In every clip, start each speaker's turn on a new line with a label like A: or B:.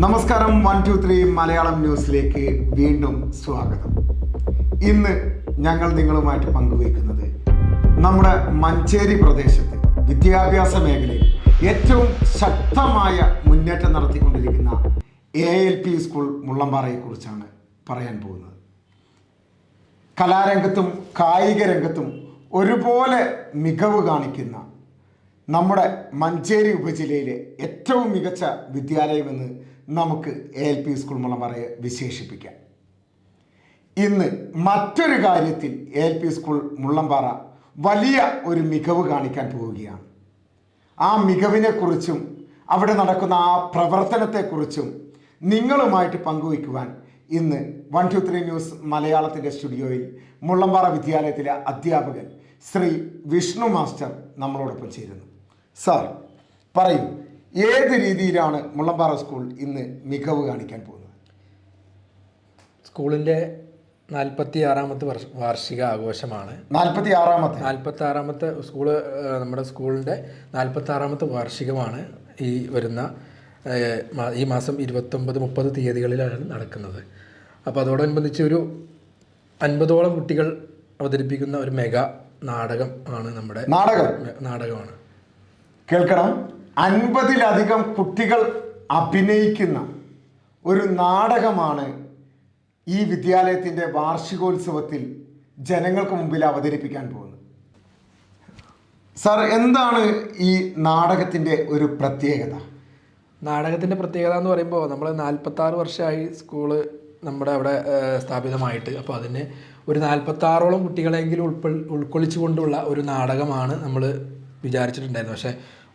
A: നമസ്കാരം. 123 മലയാളം ന്യൂസിലേക്ക് വീണ്ടും സ്വാഗതം. ഇന്ന് ഞങ്ങൾ നിങ്ങളുമായിട്ട് പങ്കുവയ്ക്കുന്നത് നമ്മുടെ മഞ്ചേരി പ്രദേശത്ത് വിദ്യാഭ്യാസ മേഖലയിൽ ഏറ്റവും ശക്തമായ മുന്നേറ്റം നടത്തിക്കൊണ്ടിരിക്കുന്ന ALP സ്കൂൾ മുള്ളമ്പാറയെക്കുറിച്ചാണ് പറയാൻ പോകുന്നത്. കലാരംഗത്തും കായിക രംഗത്തും ഒരുപോലെ മികവ് കാണിക്കുന്ന നമ്മുടെ മഞ്ചേരി ഉപജില്ലയിലെ ഏറ്റവും മികച്ച വിദ്യാലയമെന്ന് നമുക്ക് ALP സ്കൂൾ മുള്ളമ്പാറയെ വിശേഷിപ്പിക്കാം. ഇന്ന് മറ്റൊരു കാര്യത്തിൽ ALP സ്കൂൾ മുള്ളമ്പാറ വലിയ ഒരു മികവ് കാണിക്കാൻ പോവുകയാണ്. ആ മികവിനെക്കുറിച്ചും അവിടെ നടക്കുന്ന ആ പ്രവർത്തനത്തെക്കുറിച്ചും നിങ്ങളുമായിട്ട് പങ്കുവയ്ക്കുവാൻ ഇന്ന് 123 ന്യൂസ് മലയാളത്തിൻ്റെ സ്റ്റുഡിയോയിൽ മുള്ളമ്പാറ വിദ്യാലയത്തിലെ അധ്യാപകൻ ശ്രീ വിഷ്ണു മാസ്റ്റർ നമ്മളോടൊപ്പം ചേരുന്നു. സാർ പറയൂ, ഏത് രീതിയിലാണ് മുള്ളമ്പാറ സ്കൂൾ ഇന്ന് മികവ് കാണിക്കാൻ പോകുന്നത്?
B: സ്കൂളിൻ്റെ 46ാമത്തെ വാർഷിക ആഘോഷമാണ്.
A: 46ാമത്തെ
B: നമ്മുടെ സ്കൂളിൻ്റെ 46ാമത്തെ വാർഷികമാണ് ഈ വരുന്ന ഈ മാസം 29-30 തീയതികളിലാണ് നടക്കുന്നത്. അപ്പോൾ അതോടനുബന്ധിച്ച് ഒരു 50ഓളം കുട്ടികൾ അവതരിപ്പിക്കുന്ന ഒരു മെഗാ നാടകം ആണ് നമ്മുടെ നാടകമാണ്.
A: കേൾക്കണം, 50ലധികം കുട്ടികൾ അഭിനയിക്കുന്ന ഒരു നാടകമാണ് ഈ വിദ്യാലയത്തിൻ്റെ വാർഷികോത്സവത്തിൽ ജനങ്ങൾക്ക് മുമ്പിൽ അവതരിപ്പിക്കാൻ പോകുന്നത്. സാർ, എന്താണ് ഈ നാടകത്തിൻ്റെ ഒരു പ്രത്യേകത?
B: നാടകത്തിൻ്റെ പ്രത്യേകത എന്ന് പറയുമ്പോൾ നമ്മൾ 46 വർഷമായി സ്കൂള് നമ്മുടെ അവിടെ സ്ഥാപിതമായിട്ട്. അപ്പോൾ അതിന് ഒരു 46ഓളം കുട്ടികളെങ്കിലും ഉൾക്കൊള്ളിച്ചുകൊണ്ടുള്ള ഒരു നാടകമാണ് നമ്മൾ വിചാരിച്ചിട്ടുണ്ടായിരുന്നു. പക്ഷേ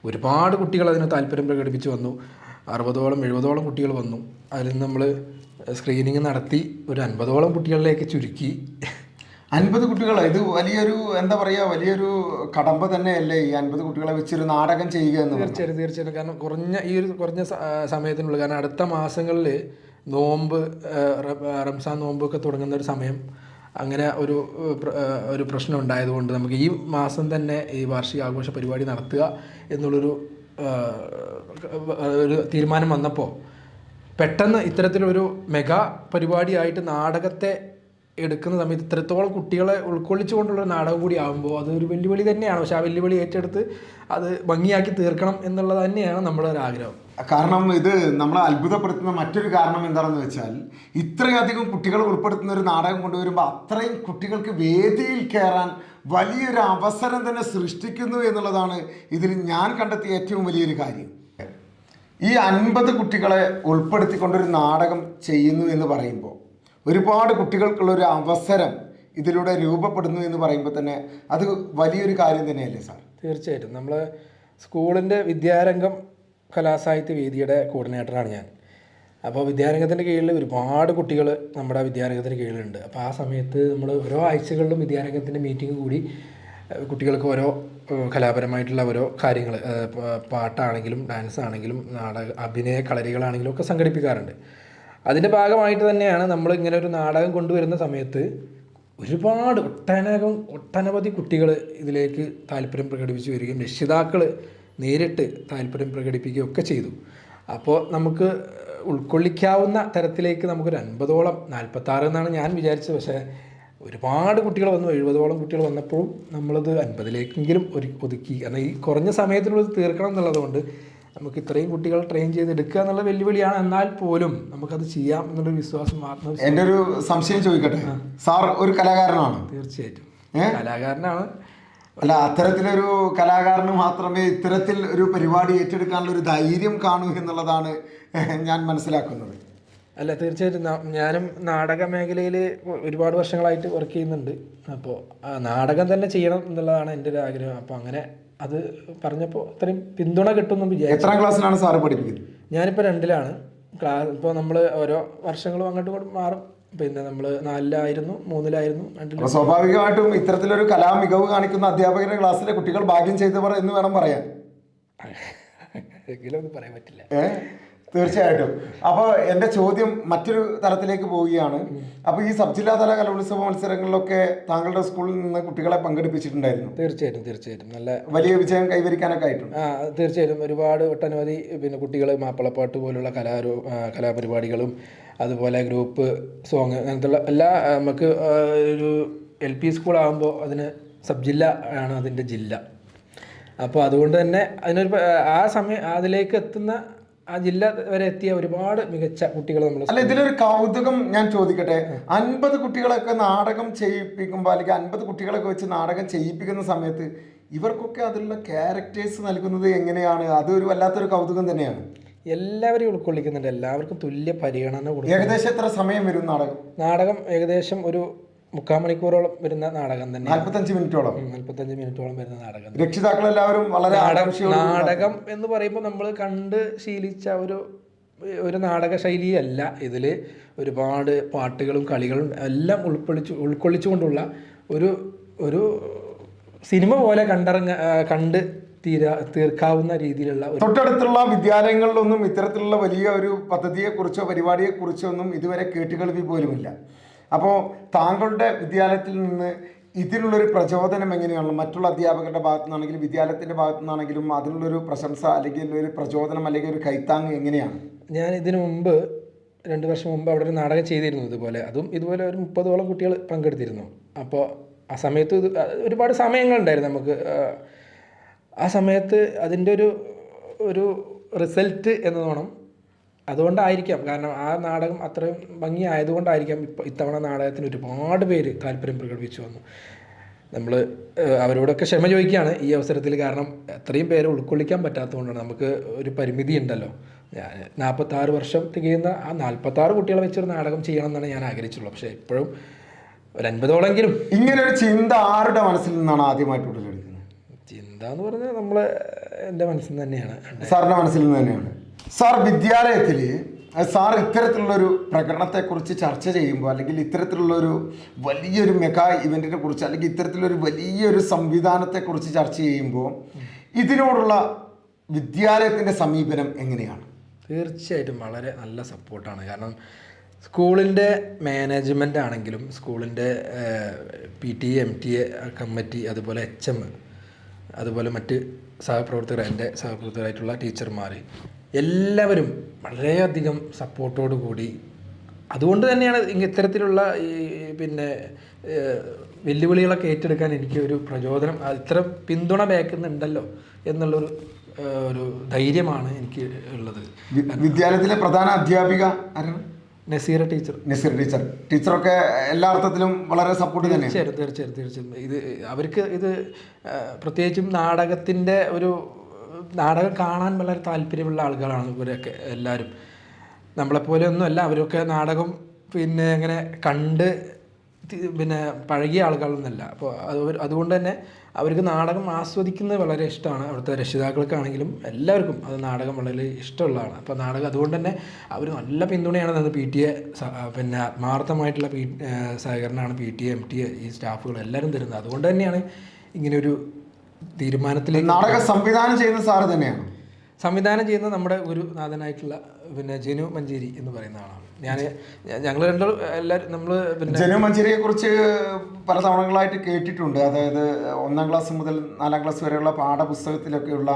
B: ഒരുപാട് കുട്ടികൾ അതിന് താല്പര്യം പ്രകടിപ്പിച്ച് വന്നു. 60ഓളം കുട്ടികൾ വന്നു. അതിൽ നിന്ന് നമ്മൾ സ്ക്രീനിങ് നടത്തി ഒരു 50ഓളം കുട്ടികളിലേക്ക് ചുരുക്കി.
A: 50 കുട്ടികൾ, ഇത് വലിയൊരു വലിയൊരു കടമ്പ തന്നെയല്ലേ ഈ 50 കുട്ടികളെ വെച്ചൊരു നാടകം ചെയ്യുക എന്ന്?
B: തീർച്ചയായിട്ടും. കാരണം കുറഞ്ഞ സമയത്തിനുള്ളിൽ, കാരണം അടുത്ത മാസങ്ങളിൽ റംസാൻ നോമ്പൊക്കെ തുടങ്ങുന്ന ഒരു സമയം, അങ്ങനെ ഒരു പ്രശ്നം ഉണ്ടായതുകൊണ്ട് നമുക്ക് ഈ മാസം തന്നെ ഈ വാർഷികാഘോഷ പരിപാടി നടത്തുക എന്നുള്ളൊരു തീരുമാനം വന്നപ്പോൾ പെട്ടെന്ന് ഇത്തരത്തിലൊരു മെഗാ പരിപാടിയായിട്ട് നാടകത്തെ എടുക്കുന്ന സമയത്ത് ഇത്രത്തോളം കുട്ടികളെ ഉൾക്കൊള്ളിച്ചുകൊണ്ടുള്ളൊരു നാടകം കൂടി ആകുമ്പോൾ അതൊരു വെല്ലുവിളി തന്നെയാണ്. പക്ഷെ ആ വെല്ലുവിളി ഏറ്റെടുത്ത് അത് ഭംഗിയാക്കി തീർക്കണം എന്നുള്ളത് തന്നെയാണ് നമ്മുടെ ഒരു ആഗ്രഹം.
A: കാരണം ഇത് നമ്മളെ അത്ഭുതപ്പെടുത്തുന്ന മറ്റൊരു കാരണം എന്താണെന്ന് വെച്ചാൽ, ഇത്രയധികം കുട്ടികൾ ഉൾപ്പെടുത്തുന്ന ഒരു നാടകം കൊണ്ടുവരുമ്പോൾ അത്രയും കുട്ടികൾക്ക് വേദിയിൽ കയറാൻ വലിയൊരു അവസരം തന്നെ സൃഷ്ടിക്കുന്നു എന്നുള്ളതാണ് ഇതിൽ ഞാൻ കണ്ടെത്തിയ ഏറ്റവും വലിയൊരു കാര്യം. ഈ 50 കുട്ടികളെ ഉൾപ്പെടുത്തിക്കൊണ്ടൊരു നാടകം ചെയ്യുന്നു എന്ന് പറയുമ്പോൾ ഒരുപാട് കുട്ടികൾക്കുള്ളൊരു അവസരം ഇതിലൂടെ രൂപപ്പെടുന്നു എന്ന് പറയുമ്പോൾ തന്നെ അത് വലിയൊരു കാര്യം തന്നെയല്ലേ സാർ?
B: തീർച്ചയായിട്ടും. നമ്മൾ സ്കൂളിൻ്റെ വിദ്യാരംഗം കലാസാഹിത്യ വേദിയുടെ കോർഡിനേറ്ററാണ് ഞാൻ. അപ്പോൾ വിദ്യാരംഗത്തിൻ്റെ കീഴിൽ ഒരുപാട് കുട്ടികൾ നമ്മുടെ വിദ്യാരംഗത്തിൻ്റെ കീഴിലുണ്ട്. അപ്പോൾ ആ സമയത്ത് നമ്മൾ ഓരോ ആഴ്ചകളിലും വിദ്യാരംഗത്തിൻ്റെ മീറ്റിംഗ് കൂടി കുട്ടികൾക്ക് ഓരോ കലാപരമായിട്ടുള്ള ഓരോ കാര്യങ്ങൾ, പാട്ടാണെങ്കിലും ഡാൻസ് ആണെങ്കിലും അഭിനയ കളരികളാണെങ്കിലും ഒക്കെ സംഘടിപ്പിക്കാറുണ്ട്. അതിൻ്റെ ഭാഗമായിട്ട് തന്നെയാണ് നമ്മൾ ഇങ്ങനെ ഒരു നാടകം കൊണ്ടുവരുന്ന സമയത്ത് ഒരുപാട് ഒട്ടനവധി കുട്ടികൾ ഇതിലേക്ക് താല്പര്യം പ്രകടിപ്പിച്ച് വരികയും രക്ഷിതാക്കൾ നേരിട്ട് താല്പര്യം പ്രകടിപ്പിക്കുകയും ഒക്കെ ചെയ്തു. അപ്പോൾ നമുക്ക് ഉൾക്കൊള്ളിക്കാവുന്ന തരത്തിലേക്ക് നമുക്കൊരു 50ഓളം, 46 എന്നാണ് ഞാൻ വിചാരിച്ചത്. പക്ഷേ ഒരുപാട് കുട്ടികൾ വന്നു. 70ഓളം കുട്ടികൾ വന്നപ്പോഴും നമ്മളത് 50ലേക്കെങ്കിലും ഒതുക്കി. കാരണം ഈ കുറഞ്ഞ സമയത്തിനുള്ളിൽ തീർക്കണം എന്നുള്ളതുകൊണ്ട് നമുക്ക് ഇത്രയും കുട്ടികൾ ട്രെയിൻ ചെയ്തെടുക്കുക എന്നുള്ള വെല്ലുവിളിയാണ്. എന്നാൽ പോലും നമുക്കത് ചെയ്യാം എന്നുള്ളൊരു വിശ്വാസം, ആത്മവിശ്വാസം.
A: എൻ്റെ ഒരു സംശയം ചോദിക്കട്ടെ, സാർ ഒരു കലാകാരനാണ്?
B: തീർച്ചയായിട്ടും കലാകാരനാണ്.
A: അല്ല, അത്തരത്തിലൊരു കലാകാരന് മാത്രമേ ഇത്തരത്തിൽ ഒരു പരിപാടി ഏറ്റെടുക്കാനുള്ള ഒരു ധൈര്യം കാണൂ എന്നുള്ളതാണ് ഞാൻ മനസ്സിലാക്കുന്നത്.
B: അല്ല, തീർച്ചയായിട്ടും ഞാനും നാടക മേഖലയിൽ ഒരുപാട് വർഷങ്ങളായിട്ട് വർക്ക് ചെയ്യുന്നുണ്ട്. അപ്പോൾ നാടകം തന്നെ ചെയ്യണം എന്നുള്ളതാണ് എൻ്റെ ഒരു ആഗ്രഹം. അപ്പോൾ അങ്ങനെ അത് പറഞ്ഞപ്പോൾ അത്രയും പിന്തുണ കിട്ടുമെന്ന് വിചാരിച്ചു.
A: എത്രാം ക്ലാസ്സിലാണ് സാറ് പഠിപ്പിക്കുന്നത്?
B: ഞാനിപ്പോൾ 2ലാണ്. ഇപ്പോൾ നമ്മൾ ഓരോ വർഷങ്ങളും അങ്ങോട്ടും ഇങ്ങോട്ടും മാറും. പിന്നെ നമ്മൾ 4-ലായിരുന്നു, 3-ലായിരുന്നു, 2-ൽ.
A: സ്വാഭാവികമായിട്ടും ഇത്തരത്തിലൊരു കലാമികവ് കാണിക്കുന്ന അധ്യാപകരുടെ ക്ലാസ്സിലെ കുട്ടികൾ ഭാഗ്യം ചെയ്തവർ എന്ന് വേണം പറയാൻ.
B: എങ്കിലും ഒന്നും പറയാൻ പറ്റില്ല.
A: തീർച്ചയായിട്ടും. അപ്പോൾ എൻ്റെ ചോദ്യം മറ്റൊരു തലത്തിലേക്ക് പോവുകയാണ്. അപ്പോൾ ഈ സബ് ജില്ലാതല കലോത്സവ മത്സരങ്ങളിലൊക്കെ താങ്കളുടെ സ്കൂളിൽ നിന്ന് കുട്ടികളെ പങ്കെടുപ്പിച്ചിട്ടുണ്ടായിരുന്നു?
B: തീർച്ചയായിട്ടും നല്ല
A: വലിയ വിജയം കൈവരിക്കാനൊക്കെ ആയിട്ടുണ്ട്.
B: തീർച്ചയായിട്ടും ഒരുപാട് ഒട്ടനവധി പിന്നെ കുട്ടികൾ മാപ്പിളപ്പാട്ട് പോലുള്ള കലാപരിപാടികളും അതുപോലെ ഗ്രൂപ്പ് സോങ് അങ്ങനത്തെ എല്ലാ നമുക്ക് ഒരു LP സ്കൂളാകുമ്പോൾ അതിന് സബ് ജില്ല ആണ് അതിൻ്റെ ജില്ല. അപ്പോൾ അതുകൊണ്ട് തന്നെ അതിനൊരു അതിലേക്ക് എത്തുന്ന ആ ജില്ല വരെ എത്തിയ ഒരുപാട് മികച്ച കുട്ടികൾ നമ്മൾ.
A: അല്ല, ഇതിലൊരു കൗതുകം ഞാൻ ചോദിക്കട്ടെ. 50 കുട്ടികളൊക്കെ നാടകം ചെയ്യിപ്പിക്കുമ്പോൾ അല്ലെങ്കിൽ 50 കുട്ടികളൊക്കെ വെച്ച് നാടകം ചെയ്യിപ്പിക്കുന്ന സമയത്ത് ഇവർക്കൊക്കെ അതിലുള്ള ക്യാരക്ടേഴ്സ് നൽകുന്നത് എങ്ങനെയാണ്? അതൊരു വല്ലാത്തൊരു കൗതുകം തന്നെയാണ്.
B: എല്ലാവരെയും ഉൾക്കൊള്ളിക്കുന്നുണ്ട്, എല്ലാവർക്കും തുല്യ പരിഗണന കൊടുക്കും.
A: ഏകദേശം എത്ര സമയം വരും
B: നാടകം ഏകദേശം ഒരു 3/4 മണിക്കൂറോളം വരുന്ന നാടകം തന്നെ.
A: 45 മിനിറ്റോളം
B: 45 മിനിറ്റോളം വരുന്ന നാടകം.
A: രക്ഷിതാക്കൾ എല്ലാവരും വളരെ
B: നാടകം എന്ന് പറയുമ്പോൾ നമ്മൾ കണ്ട് ശീലിച്ച ഒരു നാടക ശൈലിയല്ല. ഇതിൽ ഒരുപാട് പാട്ടുകളും കളികളും എല്ലാം ഉൾക്കൊള്ളിച്ചുകൊണ്ടുള്ള ഒരു സിനിമ പോലെ കണ്ട് തീർക്കാവുന്ന രീതിയിലുള്ള.
A: തൊട്ടടുത്തുള്ള വിദ്യാലയങ്ങളിലൊന്നും ഇത്തരത്തിലുള്ള വലിയ ഒരു പദ്ധതിയെക്കുറിച്ചോ പരിപാടിയെക്കുറിച്ചോ ഒന്നും ഇതുവരെ കേട്ടുകേൾവി പോലുമില്ല. അപ്പോൾ താങ്കളുടെ വിദ്യാലയത്തിൽ നിന്ന് ഇതിനുള്ളൊരു പ്രചോദനം എങ്ങനെയാണ്? മറ്റുള്ള അധ്യാപകരുടെ ഭാഗത്തു നിന്നാണെങ്കിലും വിദ്യാലയത്തിൻ്റെ ഭാഗത്തു നിന്നാണെങ്കിലും അതിനുള്ളൊരു പ്രശംസ അല്ലെങ്കിൽ ഒരു പ്രചോദനം അല്ലെങ്കിൽ ഒരു കൈത്താങ് എങ്ങനെയാണ്?
B: ഞാൻ ഇതിനു മുമ്പ് 2 വർഷം മുമ്പ് അവിടെ ഒരു നാടകം ചെയ്തിരുന്നു ഇതുപോലെ ഒരു 30ഓളം കുട്ടികൾ പങ്കെടുത്തിരുന്നു. അപ്പോൾ ആ സമയത്ത് ഒരുപാട് സമയങ്ങളുണ്ടായിരുന്നു നമുക്ക്. ആ സമയത്ത് അതിൻ്റെ ഒരു റിസൾട്ട് എന്നോണം അതുകൊണ്ടായിരിക്കാം, കാരണം ആ നാടകം അത്രയും ഭംഗി ആയതുകൊണ്ടായിരിക്കാം ഇത്തവണ നാടകത്തിന് ഒരുപാട് പേര് താല്പര്യം പ്രകടിപ്പിച്ചു വന്നു. നമ്മൾ അവരോടൊക്കെ ക്ഷമ ചോദിക്കുകയാണ് ഈ അവസരത്തിൽ. കാരണം അത്രയും പേരെ ഉൾക്കൊള്ളിക്കാൻ പറ്റാത്തതുകൊണ്ടാണ്. നമുക്ക് ഒരു പരിമിതി ഉണ്ടല്ലോ. ഞാൻ 46 വർഷം തികയുന്ന ആ 46 കുട്ടികളെ വെച്ചൊരു നാടകം ചെയ്യണം എന്നാണ് ഞാൻ ആഗ്രഹിച്ചുള്ളൂ. പക്ഷേ ഇപ്പോഴും ഒരു 50ഓളെങ്കിലും.
A: ഇങ്ങനെ ഒരു ചിന്ത ആരുടെ മനസ്സിൽ നിന്നാണ് ആദ്യമായിട്ട് ഉടലെടുക്കുന്നത്?
B: ചിന്ത എന്ന് പറഞ്ഞാൽ എൻ്റെ മനസ്സിൽ നിന്ന് തന്നെയാണ്.
A: സാറിൻ്റെ മനസ്സിൽ നിന്ന് തന്നെയാണ്. സാർ വിദ്യാലയത്തിൽ സാർ ഇത്തരത്തിലുള്ളൊരു പ്രകടനത്തെക്കുറിച്ച് ചർച്ച ചെയ്യുമ്പോൾ അല്ലെങ്കിൽ ഇത്തരത്തിലുള്ളൊരു വലിയൊരു മെഗാ ഇവൻറ്റിനെ കുറിച്ച് അല്ലെങ്കിൽ ഇത്തരത്തിലൊരു വലിയൊരു സംവിധാനത്തെക്കുറിച്ച് ചർച്ച ചെയ്യുമ്പോൾ ഇതിനോടുള്ള വിദ്യാലയത്തിൻ്റെ സമീപനം എങ്ങനെയാണ്?
B: തീർച്ചയായിട്ടും വളരെ നല്ല സപ്പോർട്ടാണ്. കാരണം സ്കൂളിൻ്റെ മാനേജ്മെൻ്റ് ആണെങ്കിലും സ്കൂളിൻ്റെ PTA MTA കമ്മിറ്റി, അതുപോലെ HM, അതുപോലെ മറ്റ് എൻ്റെ സഹപ്രവർത്തകരായിട്ടുള്ള ടീച്ചർമാർ എല്ലാവരും വളരെയധികം സപ്പോർട്ടോടു കൂടി. അതുകൊണ്ട് തന്നെയാണ് ഇത്തരത്തിലുള്ള പിന്നെ വെല്ലുവിളികളൊക്കെ ഏറ്റെടുക്കാൻ എനിക്ക് ഒരു പ്രചോദനം, ഇത്ര പിന്തുണ ബേക്കുന്നുണ്ടല്ലോ എന്നുള്ളൊരു ധൈര്യമാണ് എനിക്ക് ഉള്ളത്.
A: വിദ്യാലയത്തിലെ പ്രധാന അധ്യാപിക ആരാണ്?
B: നസീറ
A: ടീച്ചറൊക്കെ എല്ലാ അർത്ഥത്തിലും വളരെ സപ്പോർട്ട് തന്നെ.
B: തീർച്ചയായിട്ടും ഇത് അവർക്ക് പ്രത്യേകിച്ചും നാടകം കാണാൻ വളരെ താല്പര്യമുള്ള ആളുകളാണ് ഇവരൊക്കെ എല്ലാവരും. നമ്മളെപ്പോലെ ഒന്നുമല്ല അവരൊക്കെ നാടകം പിന്നെ അങ്ങനെ കണ്ട് പിന്നെ പഴകിയ ആളുകളൊന്നുമല്ല. അപ്പോൾ അതുകൊണ്ട് തന്നെ അവർക്ക് നാടകം ആസ്വദിക്കുന്നത് വളരെ ഇഷ്ടമാണ്. അവിടുത്തെ രക്ഷിതാക്കൾക്കാണെങ്കിലും എല്ലാവർക്കും അത് നാടകം വളരെ ഇഷ്ടമുള്ളതാണ്. അപ്പോൾ നാടകം അതുകൊണ്ട് തന്നെ അവർ നല്ല പിന്തുണയാണ് തന്നത്. PTA പിന്നെ ആത്മാർത്ഥമായിട്ടുള്ള സഹകരണമാണ് PTA MTA ഈ സ്റ്റാഫുകൾ എല്ലാവരും തരുന്നത്. അതുകൊണ്ട് തന്നെയാണ് ഇങ്ങനെയൊരു തീരുമാനത്തിലേക്ക്.
A: നാടകം സംവിധാനം ചെയ്യുന്ന സാറ് തന്നെയാണ്?
B: സംവിധാനം ചെയ്യുന്ന നമ്മുടെ ഗുരുനാഥനായിട്ടുള്ള പിന്നെ ജനു മഞ്ചേരി എന്ന് പറയുന്ന ആളാണ്. ഞങ്ങൾ എല്ലാവരും നമ്മൾ
A: ജനു മഞ്ചേരിയെ കുറിച്ച് പല തവണകളായിട്ട് കേട്ടിട്ടുണ്ട്. അതായത് 1ാം ക്ലാസ് മുതൽ 4ാം ക്ലാസ് വരെയുള്ള പാഠപുസ്തകത്തിലൊക്കെയുള്ള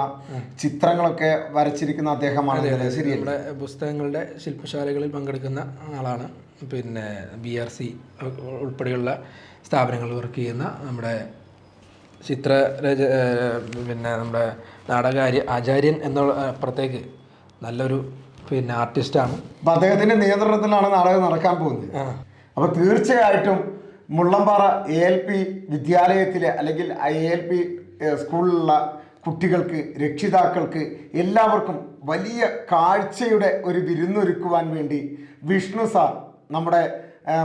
A: ചിത്രങ്ങളൊക്കെ വരച്ചിരിക്കുന്ന അദ്ദേഹമാണ്.
B: നമ്മുടെ പുസ്തകങ്ങളുടെ ശില്പശാലകളിൽ പങ്കെടുക്കുന്ന ആളാണ്. പിന്നെ BRC ഉൾപ്പെടെയുള്ള സ്ഥാപനങ്ങളിൽ വർക്ക് ചെയ്യുന്ന നമ്മുടെ പിന്നെ നമ്മുടെ ആചാര്യൻ എന്നുള്ള അപ്പുറത്തേക്ക് നല്ലൊരു പിന്നെ ആർട്ടിസ്റ്റാണ്.
A: അപ്പം അദ്ദേഹത്തിൻ്റെ നിയന്ത്രണത്തിലാണ് നാടകം നടക്കാൻ പോകുന്നത്. അപ്പോൾ തീർച്ചയായിട്ടും മുള്ളമ്പാറ ALP വിദ്യാലയത്തിലെ അല്ലെങ്കിൽ ALP സ്കൂളിലുള്ള കുട്ടികൾക്ക്, രക്ഷിതാക്കൾക്ക് എല്ലാവർക്കും വലിയ കാഴ്ചയുടെ ഒരു വിരുന്നൊരുക്കുവാൻ വേണ്ടി വിഷ്ണു സാർ നമ്മുടെ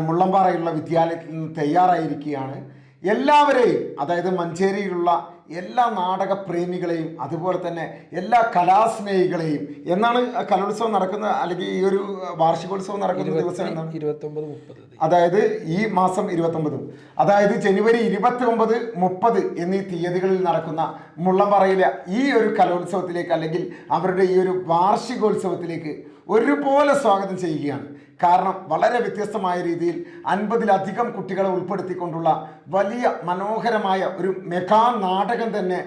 A: മുള്ളമ്പാറയുള്ള വിദ്യാലയത്തിൽ നിന്ന് തയ്യാറായിരിക്കുകയാണ്. എല്ലാവരെയും, അതായത് മഞ്ചേരിയിലുള്ള എല്ലാ നാടക പ്രേമികളെയും അതുപോലെ തന്നെ എല്ലാ കലാസ്നേഹികളെയും, എന്നാണ് കലോത്സവം നടക്കുന്ന അല്ലെങ്കിൽ ഈ ഒരു വാർഷികോത്സവം നടക്കുന്ന ദിവസം?
B: 29-30.
A: അതായത് ഈ മാസം 29, അതായത് ജനുവരി 29, 30 എന്നീ തീയതികളിൽ നടക്കുന്ന മുള്ളമ്പാറയിലെ ഈ ഒരു കലോത്സവത്തിലേക്ക് അല്ലെങ്കിൽ അവരുടെ ഈ ഒരു വാർഷികോത്സവത്തിലേക്ക് ഒരുപോലെ സ്വാഗതം ചെയ്യുകയാണ്. കാരണം വളരെ വ്യത്യസ്തമായ രീതിയിൽ 50-ലധികം കുട്ടികളെ ഉൾപ്പെടുത്തിക്കൊണ്ടുള്ള വലിയ മനോഹരമായ ഒരു മെഗാ നാടകം തന്നെ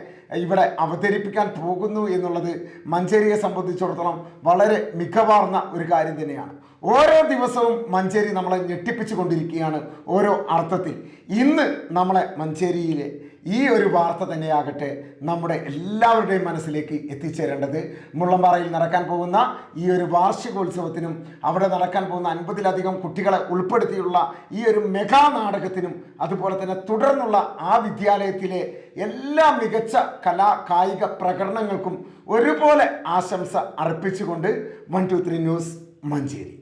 A: ഇവിടെ അവതരിപ്പിക്കാൻ പോകുന്നു എന്നുള്ളത് മഞ്ചേരിയെ സംബന്ധിച്ചിടത്തോളം വളരെ മികവാർന്ന ഒരു കാര്യം തന്നെയാണ്. ഓരോ ദിവസവും മഞ്ചേരി നമ്മളെ ഞെട്ടിപ്പിച്ചു കൊണ്ടിരിക്കുകയാണ് ഓരോ അർത്ഥത്തിൽ. ഇന്ന് നമ്മളെ മഞ്ചേരിയിലെ ഈ ഒരു വാർത്ത തന്നെയാകട്ടെ നമ്മുടെ എല്ലാവരുടെയും മനസ്സിലേക്ക് എത്തിച്ചേരേണ്ടത്. മുള്ളമ്പാറയിൽ നടക്കാൻ പോകുന്ന ഈ ഒരു വാർഷികോത്സവത്തിനും അവിടെ നടക്കാൻ പോകുന്ന 50-ലധികം കുട്ടികളെ ഉൾപ്പെടുത്തിയുള്ള ഈ ഒരു മെഗാ നാടകത്തിനും അതുപോലെ തന്നെ തുടർന്നുള്ള ആ വിദ്യാലയത്തിലെ എല്ലാ മികച്ച കായിക പ്രകടനങ്ങൾക്കും ഒരുപോലെ ആശംസ അർപ്പിച്ചുകൊണ്ട് 123 ന്യൂസ് മഞ്ചേരി.